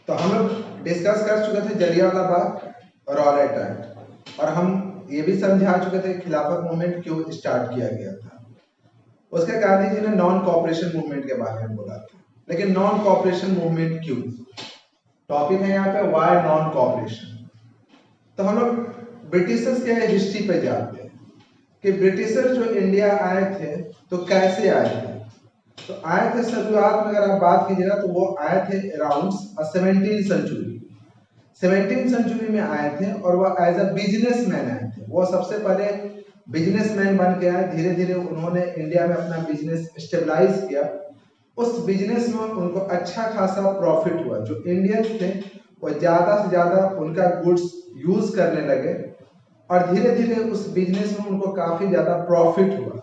तो हम लोग डिस्कस कर चुके थे जलियांवाला बाग और रॉलेट एक्ट, और हम ये भी समझा चुके थे खिलाफत मूवमेंट क्यों स्टार्ट किया गया था। उसके गांधी जी ने नॉन कॉपरेशन मूवमेंट के बारे में बोला था, लेकिन नॉन कॉपरेशन मूवमेंट क्यों, टॉपिक है यहाँ पे वाई नॉन कॉपरेशन। तो हम लोग ब्रिटिशर्स के हिस्ट्री पे जाते हैं कि ब्रिटिशर्स जो इंडिया आए थे तो कैसे आए थे। तो आए थे शुरुआत में अगर आप बात कीजिएगा तो वो आए थे अराउंड 17th सेंचुरी में आए थे, और वो एज अ बिजनेसमैन आए थे। वो सबसे पहले बिजनेसमैन बन के आए, धीरे धीरे उन्होंने इंडिया में अपना बिजनेस स्टेबलाइज किया। उस बिजनेस में उनको अच्छा खासा प्रॉफिट हुआ। जो इंडियंस थे वो ज्यादा से ज्यादा उनका गुड्स यूज करने लगे, और धीरे धीरे उस बिजनेस में उनको काफी ज्यादा प्रॉफिट हुआ।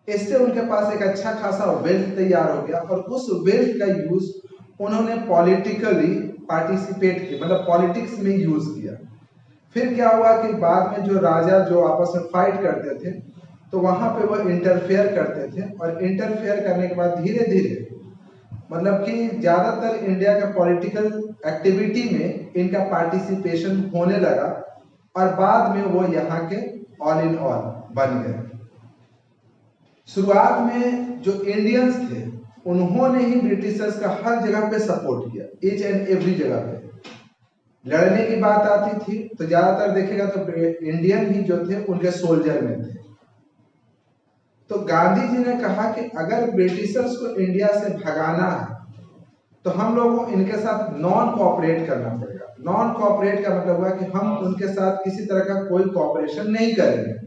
इससे उनके पास एक अच्छा खासा वेल्थ तैयार हो गया, और उस वेल्थ का यूज उन्होंने पॉलिटिकली पार्टिसिपेट किया, मतलब पॉलिटिक्स में यूज किया। फिर क्या हुआ कि बाद में जो राजा जो आपस में फाइट करते थे तो वहां पे वो इंटरफेयर करते थे, और इंटरफेयर करने के बाद धीरे धीरे मतलब कि ज्यादातर इंडिया का पॉलिटिकल एक्टिविटी में इनका पार्टिसिपेशन होने लगा, और बाद में वो यहाँ के ऑल इन ऑल बन गए। शुरुआत में जो इंडियंस थे उन्होंने ही ब्रिटिशर्स का हर जगह पे सपोर्ट किया, ईच एंड एवरी जगह पे। लड़ने की बात आती थी तो ज्यादातर देखेगा तो इंडियन ही जो थे उनके सोल्जर में थे। तो गांधी जी ने कहा कि अगर ब्रिटिशर्स को इंडिया से भगाना है तो हम लोगों को इनके साथ नॉन कोऑपरेट करना पड़ेगा। नॉन कोऑपरेट का मतलब हुआ कि हम उनके साथ किसी तरह का कोई कोऑपरेशन नहीं करेंगे।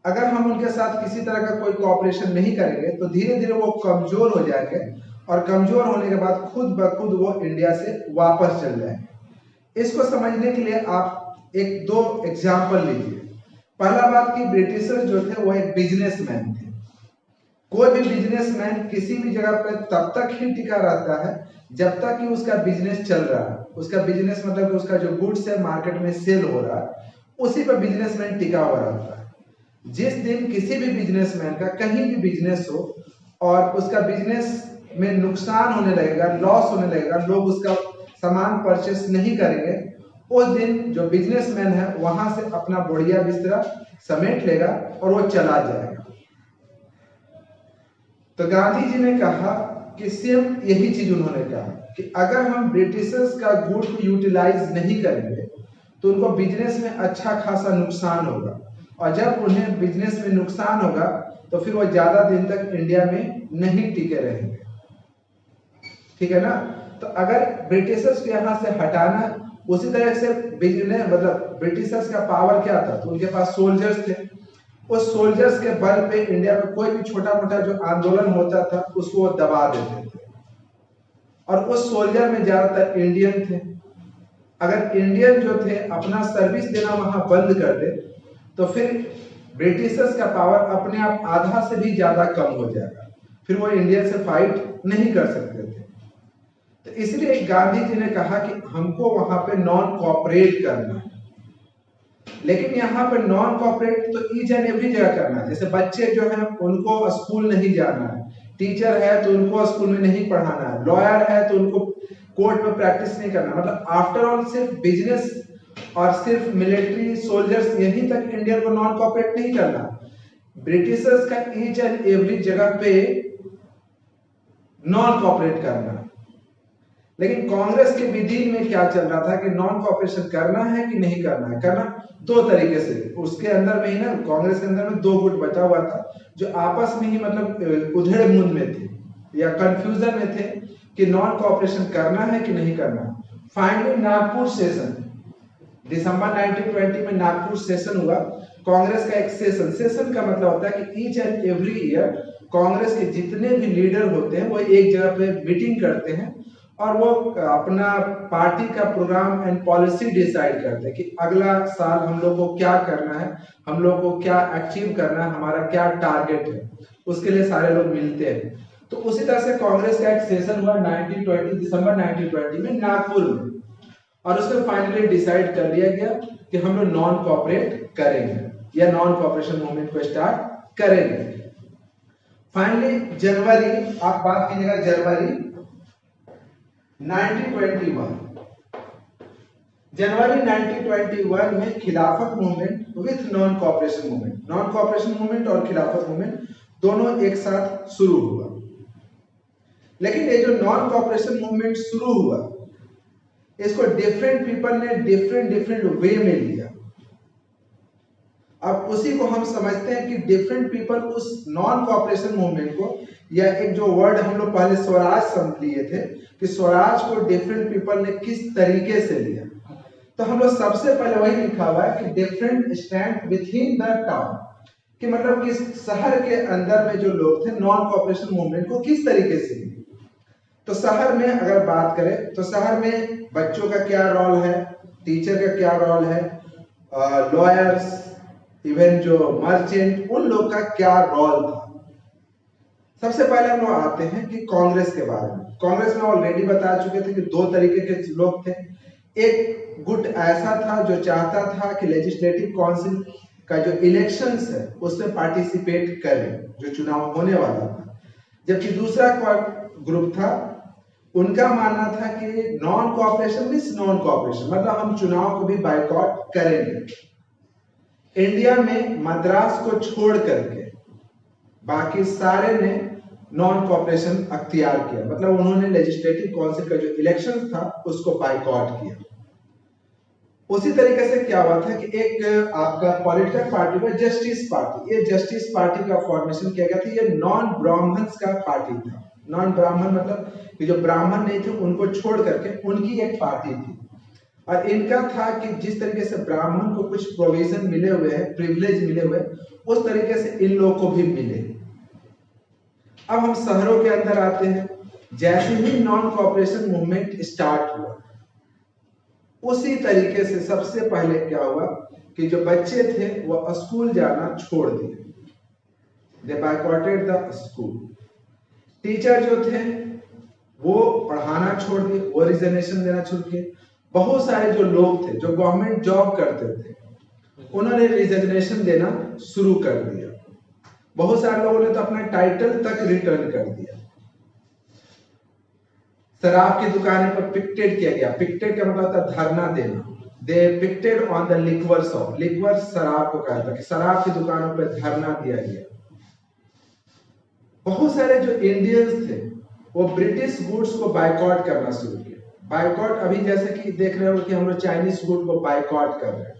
अगर हम उनके साथ किसी तरह का कोई कोऑपरेशन नहीं करेंगे तो धीरे धीरे वो कमजोर हो जाएंगे, और कमजोर होने के बाद खुद ब खुद वो इंडिया से वापस चल जाएंगे। इसको समझने के लिए आप एक दो एग्जाम्पल लीजिए। पहला बात कि ब्रिटिशर्स जो थे वो एक बिजनेसमैन थे। कोई भी बिजनेसमैन किसी भी जगह पर तब तक ही टिका रहता है जब तक कि उसका बिजनेस चल रहा है। उसका बिजनेस मतलब उसका जो गुड्स है मार्केट में सेल हो रहा है, उसी पर बिजनेसमैन टिका हुआ रहता है। जिस दिन किसी भी बिजनेसमैन का कहीं भी बिजनेस हो और उसका बिजनेस में नुकसान होने लगेगा, लॉस होने लगेगा, लोग उसका सामान परचेस नहीं करेंगे, उस दिन जो बिजनेसमैन है वहां से अपना बोरिया बिस्तरा समेट लेगा और वो चला जाएगा। तो गांधी जी ने कहा कि सेम यही चीज उन्होंने कहा कि अगर हम ब्रिटिशर्स का गुड को यूटिलाइज नहीं करेंगे तो उनको बिजनेस में अच्छा खासा नुकसान होगा, और जब उन्हें बिजनेस में नुकसान होगा तो फिर वो ज्यादा दिन तक इंडिया में नहीं टिके रहेंगे। ठीक है ना। तो अगर ब्रिटिशर्स को यहाँ से हटाना, उसी तरह से बिजनेस मतलब ब्रिटिशर्स का पावर क्या था, तो उनके पास सोल्जर्स थे। उस सोल्जर्स के बल पे इंडिया में कोई भी छोटा मोटा जो आंदोलन होता था उसको वो दबा देते थे, और उस सोल्जर में ज्यादातर इंडियन थे। अगर इंडियन जो थे अपना सर्विस देना वहां बंद कर दे तो फिर ब्रिटिशर्स का पावर अपने आप आधा से भी ज्यादा कम हो जाएगा, फिर वो इंडिया से फाइट नहीं कर सकते थे। तो इसलिए गांधी जी ने कहा कि हमको वहां पे नॉन कोऑपरेट करना है। लेकिन यहाँ पे नॉन कोऑपरेट तो ईच एंड एवरी जगह करना है। जैसे बच्चे जो हैं उनको स्कूल नहीं जाना है, टीचर है तो उनको स्कूल में नहीं पढ़ाना है, लॉयर है तो उनको कोर्ट में प्रैक्टिस नहीं करना। मतलब आफ्टर ऑल सिर्फ बिजनेस और सिर्फ मिलिट्री सोल्जर्स यहीं तक इंडियन को नॉन कोऑपरेट नहीं करना। ब्रिटिशर्स का ईच एंड एवरी जगह पे नॉन कोऑपरेट करना। लेकिन कांग्रेस के विधि में क्या चल रहा था कि नॉन कोऑपरेशन करना है कि नहीं करना है। करना दो तरीके से, उसके अंदर में ही ना कांग्रेस के अंदर में दो गुट बचा हुआ था जो आपस में ही मतलब उधेड़ मुन में थे या कंफ्यूजन में थे कि नॉन कोऑपरेशन करना है कि नहीं करना। फाइनली नागपुर सेशन दिसंबर 1920 में नागपुर सेशन हुआ। कांग्रेस का एक सेशन का मतलब होता है कि each and every year Congress के जितने भी लीडर होते हैं वो एक जगह पे मीटिंग करते हैं और वो अपना पार्टी का प्रोग्राम एंड पॉलिसी डिसाइड करते हैं कि अगला साल हम लोग को क्या करना है, हम लोग को क्या अचीव करना है, हमारा क्या टारगेट है, उसके लिए सारे लोग मिलते हैं। तो उसी तरह से कांग्रेस का एक सेशन हुआ 1920 दिसंबर 1920 में नागपुर में, और उसमें फाइनली डिसाइड कर लिया गया कि हम लोग नॉन कोऑपरेट करेंगे या नॉन कोऑपरेशन मूवमेंट को स्टार्ट करेंगे। फाइनली जनवरी, आप बात कीजिएगा जनवरी 1921 जनवरी 1921 में खिलाफत movement with non cooperation movement और खिलाफत मूवमेंट दोनों एक साथ शुरू हुआ। लेकिन ये जो नॉन कॉपरेशन मूवमेंट शुरू हुआ, इसको डिफरेंट पीपल ने डिफरेंट वे में लिया। अब उसी को हम समझते हैं कि डिफरेंट पीपल उस नॉन कॉपरेशन मूवमेंट को, या एक जो वर्ड हम लोग पहले स्वराज समझ लिए थे कि स्वराज को डिफरेंट पीपल ने किस तरीके से लिया, तो हम लोग सबसे पहले वही लिखा हुआ है कि different stand with in the town, कि मतलब कि शहर के अंदर में जो लोग थे नॉन कॉपरेशन मूवमेंट को किस तरीके से लिए। तो शहर में अगर बात करें तो शहर में बच्चों का क्या रोल है, टीचर का क्या रोल है, लॉयर्स, इवन जो मर्चेंट, उन लोग का क्या रोल था। सबसे पहले हम लोग आते हैं कि कांग्रेस के बारे में। कांग्रेस में ऑलरेडी बता चुके थे कि दो तरीके के लोग थे। एक गुट ऐसा था जो चाहता था कि लेजिस्लेटिव काउंसिल का जो इलेक्शंस है उसमें पार्टिसिपेट करें, जो चुनाव होने वाला था। जबकि दूसरा ग्रुप था, उनका मानना था कि non cooperation means non cooperation, मतलब हम चुनाव को भी बायकॉट करेंगे। इंडिया में मद्रास को छोड़ करके बाकी सारे ने नॉन कॉपरेशन अख्तियार किया, मतलब उन्होंने लेजिस्लेटिव काउंसिल का जो इलेक्शन था उसको बायकॉट किया। उसी तरीके से क्या हुआ था कि एक आपका पॉलिटिकल पार्टी में जस्टिस पार्टी, ये जस्टिस पार्टी का फॉर्मेशन किया गया था। ये नॉन ब्राह्मण्स का पार्टी था। नॉन ब्राह्मण मतलब कि जो ब्राह्मण नहीं थे उनको छोड़ करके उनकी एक पार्टी थी। और इनका था कि जिस तरीके से ब्राह्मण को कुछ प्रोविजन मिले हुए हैं, प्रिविलेज मिले हुए, उस तरीके से इन लोगों को भी मिले। अब हम शहरों के अंदर आते हैं। जैसे ही नॉन कॉपरेशन मूवमेंट स्टार्ट हुआ, उसी तरीके से सबसे पहले क्या हुआ कि जो बच्चे थे वो स्कूल जाना छोड़ दिए, दे बायकॉटेड द स्कूल। टीचर जो थे वो पढ़ाना छोड़ दिए, वो रिजर्वेशन देना छोड़ दिए। बहुत सारे जो लोग थे जो गवर्नमेंट जॉब करते थे, उन्होंने रिजर्वेशन देना शुरू कर दिया। बहुत सारे लोगों ने तो अपना टाइटल तक रिटर्न कर दिया। शराब की दुकानें पर पिकेटेड किया गया। पिकेटेड का मतलब था धरना देना। They picketed on the liquor shop. Liquor शराब को कहा था कि शराब की दुकानों पर धरना दिया गया। बहुत सारे जो इंडियंस थे वो ब्रिटिश गुड्स को बायकॉट करना शुरू किया। बायकॉट अभी जैसे कि देख रहे हो कि हम लोग चाइनीज गुड को बायकॉट कर रहे हैं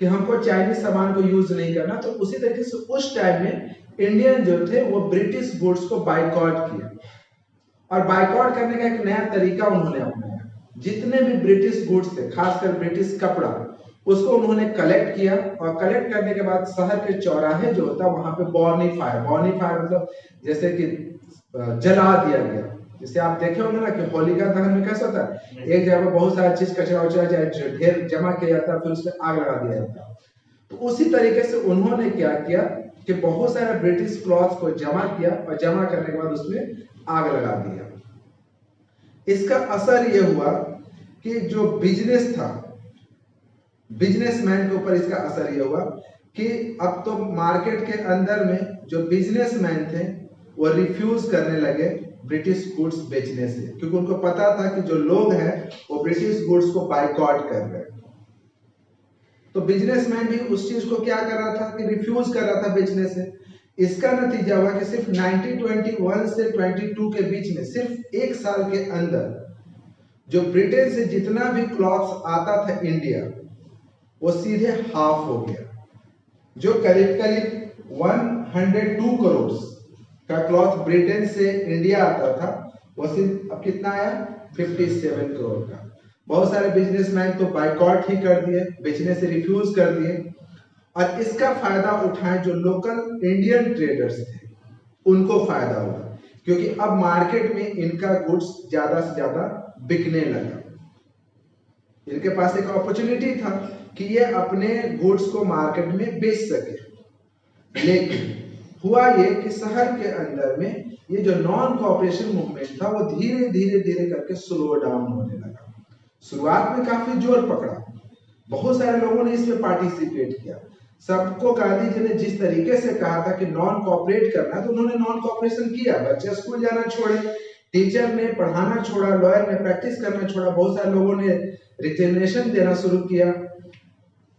कि हमको चाइनीज सामान को यूज नहीं करना, तो उसी तरीके से उस टाइम में इंडियन जो थे वो ब्रिटिश गुड्स को बायकॉट किया। और बायकॉट करने का एक नया तरीका उन्होंने अपनाया। जितने भी ब्रिटिश गुड्स थे, खासकर ब्रिटिश कपड़ा, उसको उन्होंने कलेक्ट किया। और कलेक्ट करने के बाद शहर के चौराहे जो होता वहां पे बॉर्निफायर मतलब जैसे कि जला दिया गया। जैसे आप देखे होंगे ना कि होलिका दहन में कैसा होता है, एक जगह पर बहुत सारा चीज कचरा उचरा ढेर जमा किया जाता है, फिर उसमें आग लगा दिया जाता है। तो उसी तरीके से उन्होंने क्या किया कि बहुत सारे ब्रिटिश क्लॉथ को जमा किया और जमा करने के बाद उसमें आग लगा दिया। इसका असर यह हुआ कि जो बिजनेस था, बिजनेसमैन के ऊपर इसका असर यह हुआ कि अब तो मार्केट के अंदर में जो बिजनेसमैन थे वो रिफ्यूज करने लगे ब्रिटिश गुड्स बेचने से, क्योंकि उनको पता था कि जो लोग हैं वो ब्रिटिश गुड्स को बायकॉट कर रहे हैं। तो बिजनेसमैन भी उस चीज को क्या कर रहा था कि रिफ्यूज कर रहा था बेचने से। इसका नतीजा हुआ कि सिर्फ 1921 से 22 के बीच में, सिर्फ एक साल के अंदर, जो ब्रिटेन से जितना भी क्लॉथ्स आता था इंडिया, वो सीधे हाफ हो गया। जो करीब 102 करोड़ का क्लॉथ ब्रिटेन से इंडिया आता था, वो सिर्फ अब कितना आया, 57 करोड़ का। बहुत सारे बिजनेसमैन तो बायकॉट ही कर दिए, बेचने से रिफ्यूज कर दिए। और इसका फायदा उठाए जो लोकल इंडियन ट्रेडर्स थे, उनको फायदा हुआ, क्योंकि अब मार्केट में इनका गुड्स ज्यादा से ज्यादा बिकने लगा। इनके पास एक अपॉर्चुनिटी था कि ये अपने गुड्स को मार्केट में बेच सके। लेकिन हुआ ये कि शहर के अंदर में ये जो नॉन कॉपरेशन मूवमेंट था वो धीरे धीरे करके स्लो डाउन होने लगा। शुरुआत में काफी जोर पकड़ा, बहुत सारे लोगों ने इसमें पार्टिसिपेट किया। सबको गांधी जी ने जिस तरीके से कहा था कि नॉन कॉपरेट करना, तो उन्होंने नॉन कॉपरेशन किया। बच्चे स्कूल जाना छोड़े, टीचर ने पढ़ाना छोड़ा, लॉयर ने प्रैक्टिस करना छोड़ा, बहुत सारे लोगों ने रिजिग्नेशन देना शुरू किया।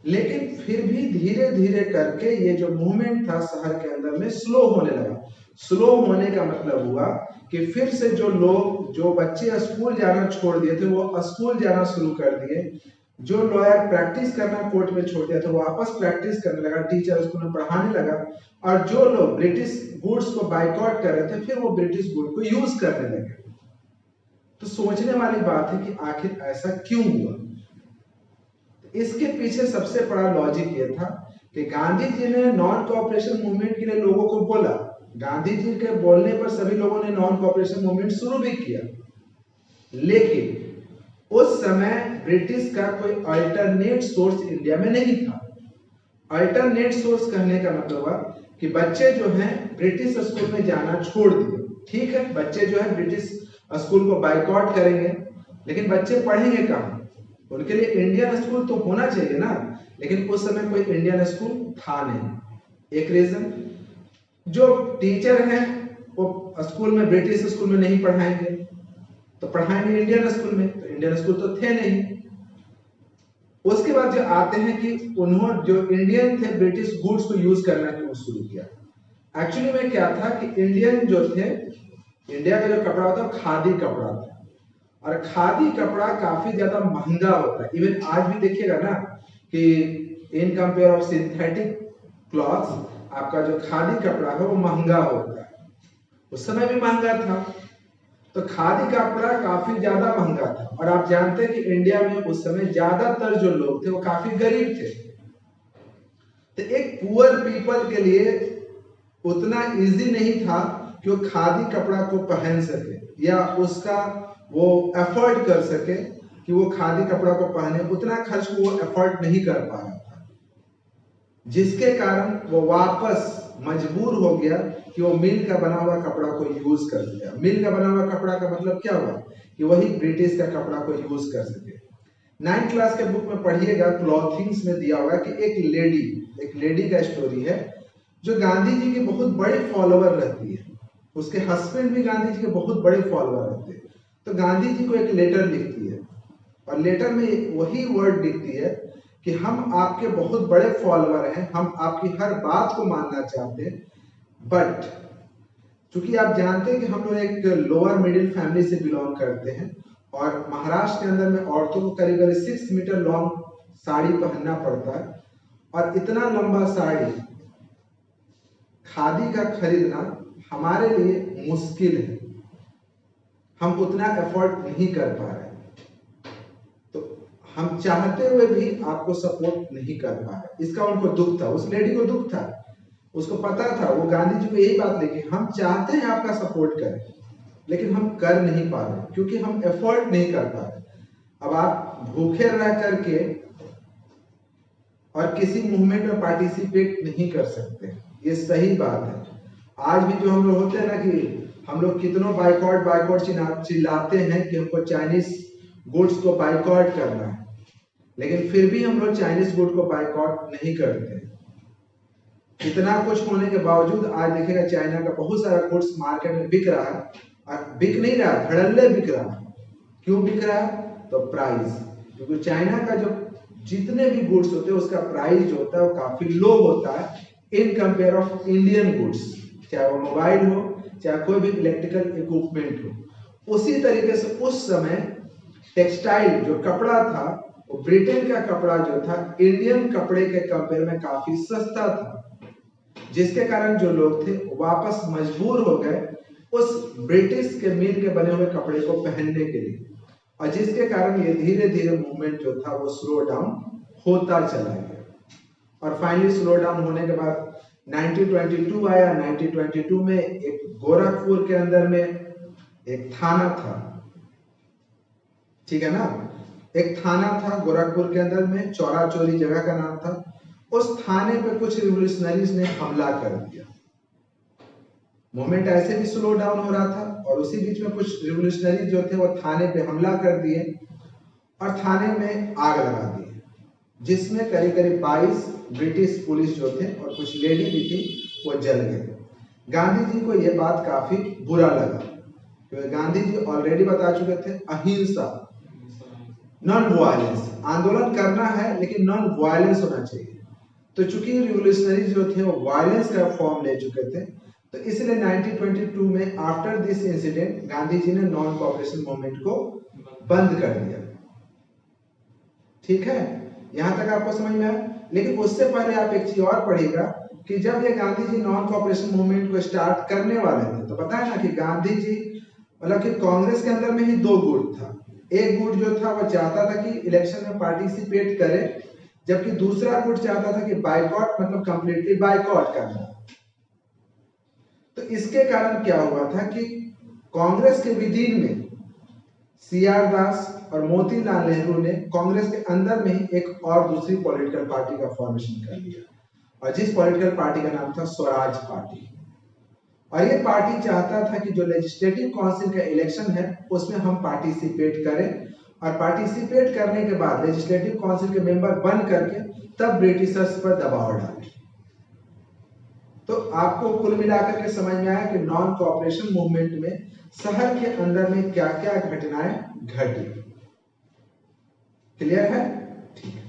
लेकिन फिर भी धीरे धीरे करके ये जो मूवमेंट था शहर के अंदर में स्लो होने लगा। स्लो होने का मतलब हुआ कि फिर से जो बच्चे स्कूल जाना छोड़ दिए थे वो स्कूल जाना शुरू कर दिए। जो लॉयर प्रैक्टिस करना कोर्ट में छोड़ दिया था वो वापस प्रैक्टिस करने लगा, टीचर स्कूल में पढ़ाने लगा। और जो लोग ब्रिटिश गुड्स को बाइकआउट कर रहे थे फिर वो ब्रिटिश गुड को यूज करने लगे। तो सोचने वाली बात है कि आखिर ऐसा क्यों हुआ। इसके पीछे सबसे बड़ा लॉजिक ये था कि गांधी जी ने नॉन कोऑपरेशन मूवमेंट के लिए लोगों को बोला। गांधी जी के बोलने पर सभी लोगों ने नॉन कोऑपरेशन मूवमेंट शुरू भी किया, लेकिन उस समय ब्रिटिश का कोई अल्टरनेट सोर्स इंडिया में नहीं था। अल्टरनेट सोर्स कहने का मतलब हुआ कि बच्चे जो हैं ब्रिटिश स्कूल में जाना छोड़ दिए। ठीक है, बच्चे जो है ब्रिटिश स्कूल को बाइकआउट करेंगे, लेकिन बच्चे पढ़ेंगे कहाँ? उनके लिए इंडियन स्कूल तो होना चाहिए ना, लेकिन उस समय कोई इंडियन स्कूल था नहीं। एक रीजन, जो टीचर हैं वो स्कूल में ब्रिटिश स्कूल में नहीं पढ़ाएंगे, तो पढ़ाएंगे इंडियन स्कूल में, तो इंडियन स्कूल तो थे नहीं। उसके बाद जो आते हैं कि उन्होंने जो इंडियन थे ब्रिटिश गुड्स को यूज करना क्यों शुरू किया। एक्चुअली में क्या था कि इंडियन जो थे, इंडिया का जो कपड़ा होता है खादी कपड़ा था, और खादी कपड़ा काफी ज्यादा महंगा होता है। इवन आज भी देखिएगा ना कि in compare of synthetic clothes, आपका जो खादी कपड़ा है वो महंगा होता है। उस समय भी महंगा था, तो खादी कपड़ा काफी ज्यादा महंगा था। और आप जानते हैं कि इंडिया में उस समय ज्यादातर जो लोग थे वो काफी गरीब थे। तो एक पुअर पीपल के लिए उतना इजी नहीं था कि वो खादी कपड़ा को पहन सके या उसका वो एफर्ट कर सके कि वो खादी कपड़ा को पहने। उतना खर्च को वो एफर्ट नहीं कर पा रहा था, जिसके कारण वो वापस मजबूर हो गया कि वो मिल का बना हुआ कपड़ा को यूज कर सके। मिल का बना हुआ कपड़ा का मतलब क्या हुआ कि वही ब्रिटिश का कपड़ा को यूज कर सके। 9th क्लास के बुक में पढ़िएगा, क्लॉथिंग्स में दिया हुआ कि एक लेडी का स्टोरी है जो गांधी जी की बहुत बड़ी फॉलोवर रहती है। उसके हस्बैंड भी गांधी जी के बहुत बड़े फॉलोवर रहते हैं। तो गांधी जी को एक लेटर लिखती है, और लेटर में वही वर्ड लिखती है कि हम आपके बहुत बड़े फॉलोवर हैं, हम आपकी हर बात को मानना चाहते हैं, बट चूंकि आप जानते हैं कि हम लोग एक लोअर मिडिल फैमिली से बिलोंग करते हैं, और महाराष्ट्र के अंदर में औरतों को करीब करीब 6 मीटर लॉन्ग साड़ी पहनना पड़ता है, और इतना लंबा साड़ी खादी का खरीदना हमारे लिए मुश्किल है। हम उतना एफर्ट नहीं कर पा रहे, तो हम चाहते हुए भी आपको सपोर्ट नहीं कर पा रहे। इसका उनको दुख था, उस लेडी को दुख था, उसको पता था। वो गांधी जी को यही बात लिखी, हम चाहते हैं आपका सपोर्ट करें, लेकिन हम कर नहीं पा रहे क्योंकि हम एफर्ट नहीं कर पा रहे। अब आप भूखे रह करके और किसी मूवमेंट में पार्टिसिपेट नहीं कर सकते, ये सही बात है। आज भी जो हम लोग होते हैं ना कि हम लोग कितनों बाइकआउट चिल्लाते हैं कि हमको चाइनीज गुड्स को बाइकआउट करना है, लेकिन फिर भी हम लोग चाइनीज गुड को बाइकआउट नहीं करते। इतना कुछ होने के बावजूद आज देखिएगा चाइना का बहुत सारा गुड्स मार्केट में बिक रहा है, और बिक नहीं रहा, धड़ल्ले बिक रहा है। क्यों बिक रहा है? तो प्राइस, क्योंकि चाइना का जो जितने भी गुड्स होते हैं उसका प्राइस जो होता है वो काफी लो होता है in compare of Indian goods, चाहे वो मोबाइल हो चाहे कोई भी इलेक्ट्रिकल इक्विपमेंट हो। उसी तरीके से उस समय टेक्सटाइल जो कपड़ा था वो ब्रिटेन का कपड़ा जो था इंडियन कपड़े के कंपेयर में काफी सस्ता था, जिसके कारण जो लोग थे वापस मजबूर हो गए उस ब्रिटिश के मिल के बने हुए कपड़े को पहनने के लिए, और जिसके कारण ये धीरे धीरे मूवमेंट जो था वो स्लो डाउन होता चला गया। और फाइनली स्लो डाउन होने के बाद 1922 आया। 1922 में एक गोरखपुर के अंदर में एक थाना था, ठीक है ना, एक थाना था गोरखपुर के अंदर में, चौरा चोरी जगह का नाम था। उस थाने पे कुछ रिवोल्यूशनरीज ने हमला कर दिया। मूवमेंट ऐसे भी स्लो डाउन हो रहा था, और उसी बीच में कुछ रिवोल्यूशनरी जो थे वो थाने पे हमला कर दिए और थाने में आग लगा दी, जिसमें करीब करीब 22 ब्रिटिश पुलिस जो थे और कुछ लेडी भी थी वो जल गए। गांधी जी को यह बात काफी बुरा लगा, क्योंकि गांधी जी ऑलरेडी बता चुके थे अहिंसा, नॉन वायलेंस, आंदोलन करना है लेकिन नॉन वायलेंस होना चाहिए। तो चूंकि रिवोल्यूशनरी जो थे वो वायलेंस का फॉर्म ले चुके थे, तो इसलिए 1922 में after this incident Gandhi ji ने नॉन कोऑपरेशन मूवमेंट को बंद कर दिया। ठीक है, यहां तक आपको समझ में आया। लेकिन उससे पहले आप एक चीज और पढ़िएगा कि जब ये Gandhi ji non cooperation movement को स्टार्ट करने वाले थे, तो पता है ना कि गांधी जी मतलब कि कांग्रेस के अंदर में ही दो गुट था। एक गुट जो था वो चाहता था कि इलेक्शन में पार्टिसिपेट करे, जबकि दूसरा गुट चाहता था कि बाइकॉट मतलब कंप्लीटली बाइकॉट करना। तो इसके कारण क्या हुआ था कि कांग्रेस के विदिन में सीआर दास और मोतीलाल नेहरू ने कांग्रेस के अंदर में ही एक और दूसरी पॉलिटिकल पार्टी का फॉर्मेशन कर लिया, और जिस पॉलिटिकल पार्टी का नाम था स्वराज पार्टी। और ये पार्टी चाहता था कि जो लेजिस्लेटिव काउंसिल का इलेक्शन है उसमें हम पार्टिसिपेट करें, और पार्टिसिपेट करने के बाद लेजिस्लेटिव काउंसिल के मेंबर बन करके तब ब्रिटिशर्स पर दबाव डालें। तो आपको कुल मिलाकर के समझ में आया कि नॉन कोऑपरेशन मूवमेंट में शहर के अंदर में क्या क्या घटनाएं घटी। क्लियर है? ठीक है।